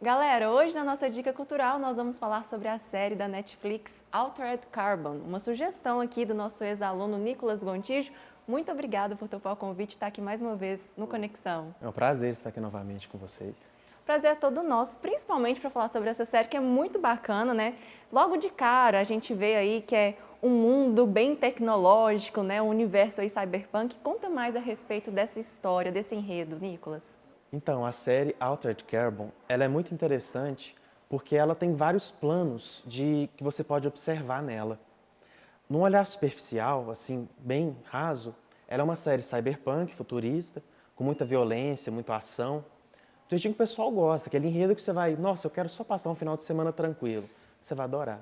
Galera, hoje na nossa Dica Cultural nós vamos falar sobre a série da Netflix Altered Carbon, uma sugestão aqui do nosso ex-aluno Nicolas Gontijo. Muito obrigada por topar o convite e estar aqui mais uma vez no Conexão. É um prazer estar aqui novamente com vocês. Prazer é todo nosso, principalmente para falar sobre essa série que é muito bacana, né? Logo de cara a gente vê aí que é um mundo bem tecnológico, né? Um universo aí cyberpunk. Conta mais a respeito dessa história, desse enredo, Nicolas. Então, a série Altered Carbon, ela é muito interessante porque ela tem vários planos que você pode observar nela. Num olhar superficial, assim, bem raso, ela é uma série cyberpunk, futurista, com muita violência, muita ação. Do jeitinho que o pessoal gosta, aquele enredo que você vai, nossa, eu quero só passar um final de semana tranquilo. Você vai adorar.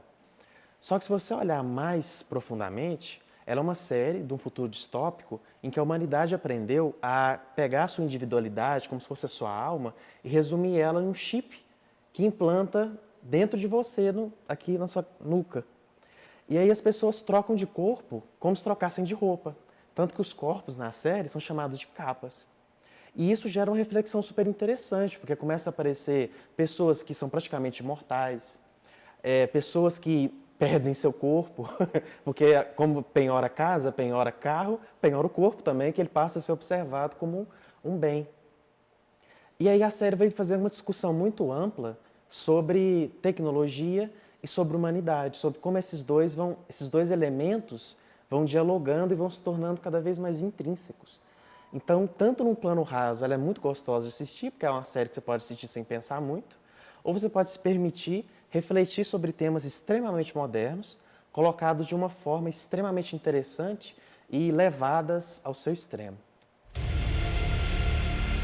Só que se você olhar mais profundamente, ela é uma série de um futuro distópico em que a humanidade aprendeu a pegar a sua individualidade, como se fosse a sua alma, e resumir ela em um chip que implanta dentro de você, aqui na sua nuca. E aí as pessoas trocam de corpo como se trocassem de roupa. Tanto que os corpos na série são chamados de capas. E isso gera uma reflexão super interessante, porque começa a aparecer pessoas que são praticamente imortais, pessoas que perdem seu corpo, porque como penhora casa, penhora carro, penhora o corpo também, que ele passa a ser observado como um bem. E aí a série vai fazer uma discussão muito ampla sobre tecnologia e sobre humanidade, sobre como esses dois elementos vão dialogando e vão se tornando cada vez mais intrínsecos. Então, tanto num plano raso, ela é muito gostosa de assistir, porque é uma série que você pode assistir sem pensar muito, ou você pode se permitir refletir sobre temas extremamente modernos, colocados de uma forma extremamente interessante e levadas ao seu extremo.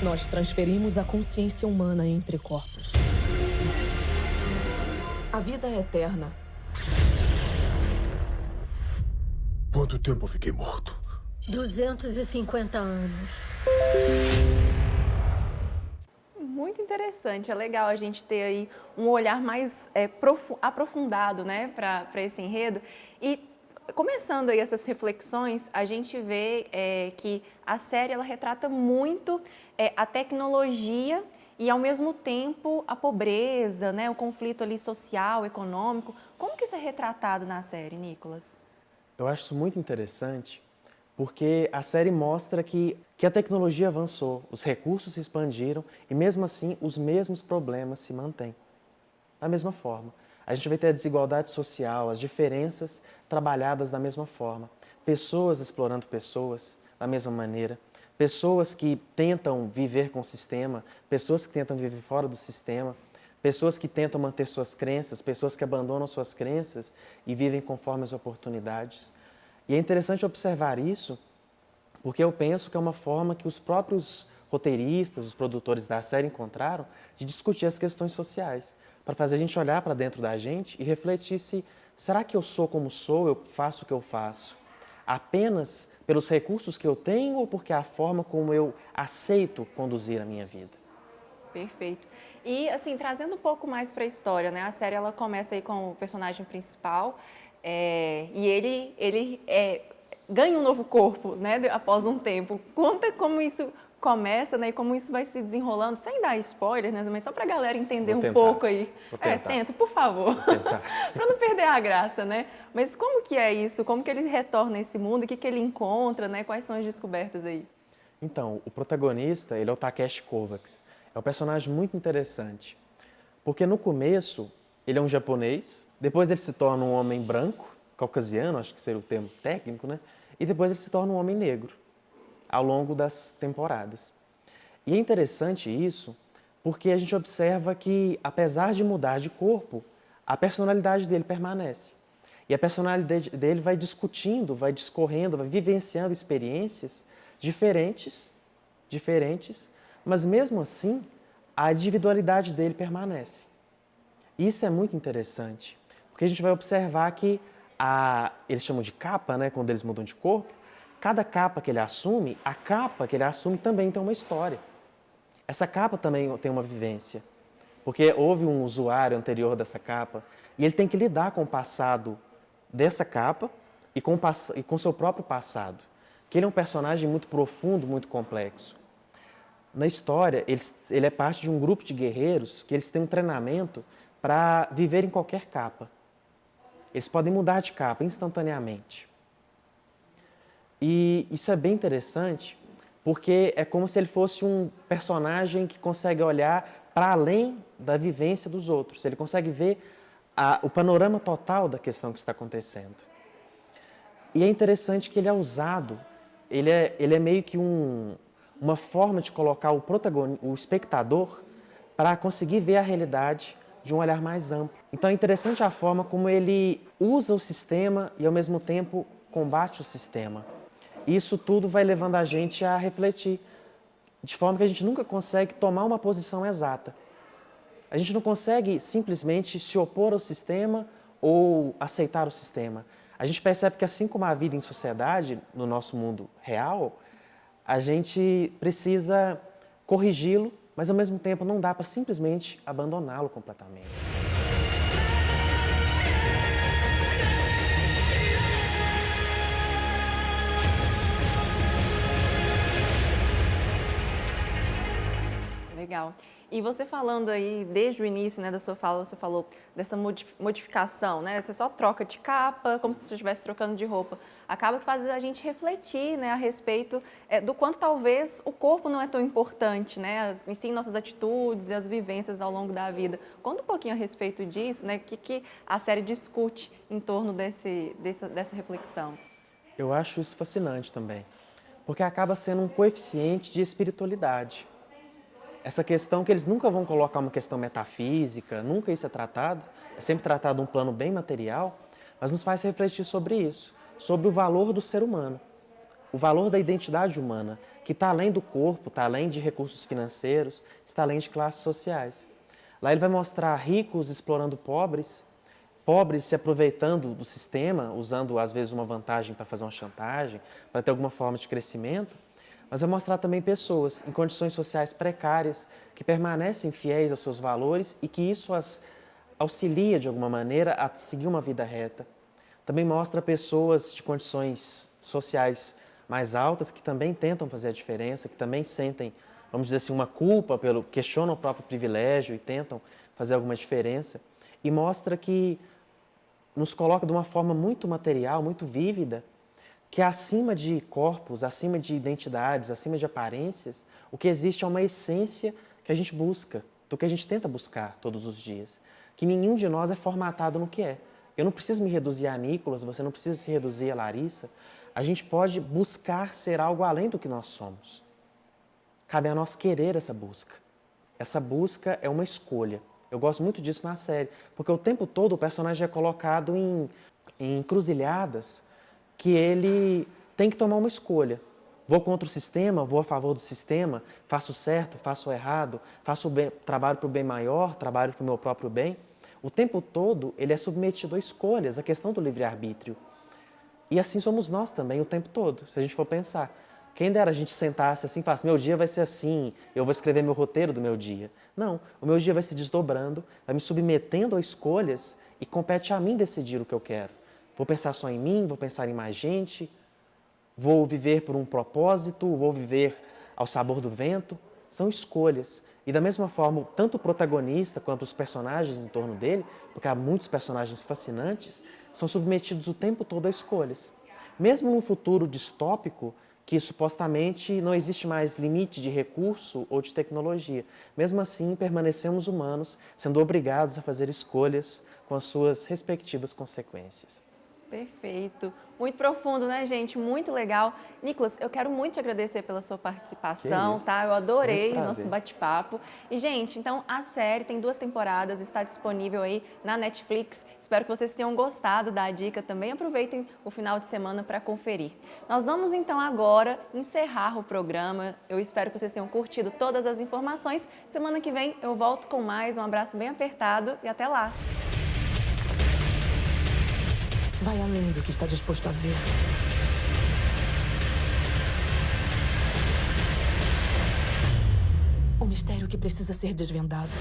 Nós transferimos a consciência humana entre corpos. A vida é eterna. Quanto tempo eu fiquei morto? 250 anos. Muito interessante, é legal a gente ter aí um olhar mais aprofundado, né, para esse enredo. E começando aí essas reflexões, a gente vê que a série ela retrata muito a tecnologia e ao mesmo tempo a pobreza, né, o conflito ali social, econômico. Como que isso é retratado na série, Nicolas? Eu acho isso muito interessante, porque a série mostra que a tecnologia avançou, os recursos se expandiram e mesmo assim os mesmos problemas se mantêm. Da mesma forma, a gente vai ter a desigualdade social, as diferenças trabalhadas da mesma forma, pessoas explorando pessoas da mesma maneira, pessoas que tentam viver com o sistema, pessoas que tentam viver fora do sistema, pessoas que tentam manter suas crenças, pessoas que abandonam suas crenças e vivem conforme as oportunidades. E é interessante observar isso, porque eu penso que é uma forma que os próprios roteiristas, os produtores da série encontraram de discutir as questões sociais, para fazer a gente olhar para dentro da gente e refletir se, será que eu sou como sou, eu faço o que eu faço, apenas pelos recursos que eu tenho ou porque é a forma como eu aceito conduzir a minha vida? Perfeito. E, assim, trazendo um pouco mais para a história, né? A série, ela começa aí com o personagem principal e ele ganha um novo corpo, né? Após um tempo. Conta como isso começa, né? E como isso vai se desenrolando, sem dar spoiler, né? Mas só para a galera entender um pouco aí. Vou tentar. Tenta, por favor. Para não perder a graça, né? Mas como que é isso? Como que ele retorna a esse mundo? O que ele encontra, né? Quais são as descobertas aí? Então, o protagonista, ele é o Takeshi Kovacs. É um personagem muito interessante, porque no começo ele é um japonês, depois ele se torna um homem branco, caucasiano, acho que seria o termo técnico, né? E depois ele se torna um homem negro, ao longo das temporadas. E é interessante isso, porque a gente observa que, apesar de mudar de corpo, a personalidade dele permanece. E a personalidade dele vai discutindo, vai discorrendo, vai vivenciando experiências diferentes, mas mesmo assim, a individualidade dele permanece. Isso é muito interessante, porque a gente vai observar que eles chamam de capa, né, quando eles mudam de corpo, cada capa que ele assume, a capa que ele assume também tem uma história. Essa capa também tem uma vivência, porque houve um usuário anterior dessa capa e ele tem que lidar com o passado dessa capa e com seu próprio passado, que ele é um personagem muito profundo, muito complexo. Na história, ele é parte de um grupo de guerreiros que eles têm um treinamento para viver em qualquer capa. Eles podem mudar de capa instantaneamente. E isso é bem interessante, porque é como se ele fosse um personagem que consegue olhar para além da vivência dos outros. Ele consegue ver o panorama total da questão que está acontecendo. E é interessante que ele é usado, ele é meio que uma forma de colocar o espectador para conseguir ver a realidade de um olhar mais amplo. Então é interessante a forma como ele usa o sistema e ao mesmo tempo combate o sistema. E isso tudo vai levando a gente a refletir, de forma que a gente nunca consegue tomar uma posição exata. A gente não consegue simplesmente se opor ao sistema ou aceitar o sistema. A gente percebe que assim como a vida em sociedade, no nosso mundo real, a gente precisa corrigi-lo, mas ao mesmo tempo não dá para simplesmente abandoná-lo completamente. Legal. E você falando aí, desde o início, né, da sua fala, você falou dessa modificação, né? Você só troca de capa, como se você estivesse trocando de roupa. Acaba que faz a gente refletir, né, a respeito do quanto talvez o corpo não é tão importante, né? E sim nossas atitudes e as vivências ao longo da vida. Conta um pouquinho a respeito disso, né? O que a série discute em torno dessa reflexão. Eu acho isso fascinante também, porque acaba sendo um coeficiente de espiritualidade. Essa questão que eles nunca vão colocar uma questão metafísica, nunca isso é tratado, é sempre tratado um plano bem material, mas nos faz refletir sobre isso, sobre o valor do ser humano, o valor da identidade humana, que está além do corpo, está além de recursos financeiros, está além de classes sociais. Lá ele vai mostrar ricos explorando pobres, pobres se aproveitando do sistema, usando às vezes uma vantagem para fazer uma chantagem, para ter alguma forma de crescimento, mas vai mostrar também pessoas em condições sociais precárias que permanecem fiéis aos seus valores e que isso as auxilia de alguma maneira a seguir uma vida reta. Também mostra pessoas de condições sociais mais altas que também tentam fazer a diferença, que também sentem, vamos dizer assim, uma culpa, questionam o próprio privilégio e tentam fazer alguma diferença. E mostra que nos coloca de uma forma muito material, muito vívida, que acima de corpos, acima de identidades, acima de aparências, o que existe é uma essência que a gente busca, do que a gente tenta buscar todos os dias. Que nenhum de nós é formatado no que é. Eu não preciso me reduzir a Nicolas, você não precisa se reduzir a Larissa. A gente pode buscar ser algo além do que nós somos. Cabe a nós querer essa busca. Essa busca é uma escolha. Eu gosto muito disso na série, porque o tempo todo o personagem é colocado em encruzilhadas que ele tem que tomar uma escolha. Vou contra o sistema, vou a favor do sistema, faço certo, faço errado, faço bem, trabalho para o bem maior, trabalho para o meu próprio bem. O tempo todo ele é submetido a escolhas, a questão do livre-arbítrio. E assim somos nós também o tempo todo, se a gente for pensar. Quem dera a gente sentasse assim e falasse, meu dia vai ser assim, eu vou escrever meu roteiro do meu dia. Não, o meu dia vai se desdobrando, vai me submetendo a escolhas e compete a mim decidir o que eu quero. Vou pensar só em mim, vou pensar em mais gente, vou viver por um propósito, vou viver ao sabor do vento. São escolhas. E da mesma forma, tanto o protagonista quanto os personagens em torno dele, porque há muitos personagens fascinantes, são submetidos o tempo todo a escolhas. Mesmo num futuro distópico, que supostamente não existe mais limite de recurso ou de tecnologia. Mesmo assim, permanecemos humanos, sendo obrigados a fazer escolhas com as suas respectivas consequências. Perfeito. Muito profundo, né, gente? Muito legal. Nicolas, eu quero muito te agradecer pela sua participação, tá? Eu adorei o nosso bate-papo. E, gente, então a série tem 2 temporadas, está disponível aí na Netflix. Espero que vocês tenham gostado da dica também. Aproveitem o final de semana para conferir. Nós vamos, então, agora encerrar o programa. Eu espero que vocês tenham curtido todas as informações. Semana que vem eu volto com mais. Um abraço bem apertado e até lá. Vai além do que está disposto a ver. O mistério que precisa ser desvendado.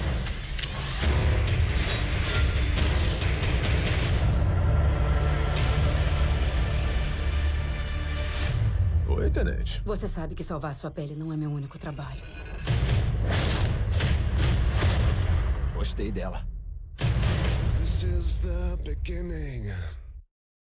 Oi? Oi, tenente. Você sabe que salvar sua pele não é meu único trabalho. Gostei dela. This is the beginning.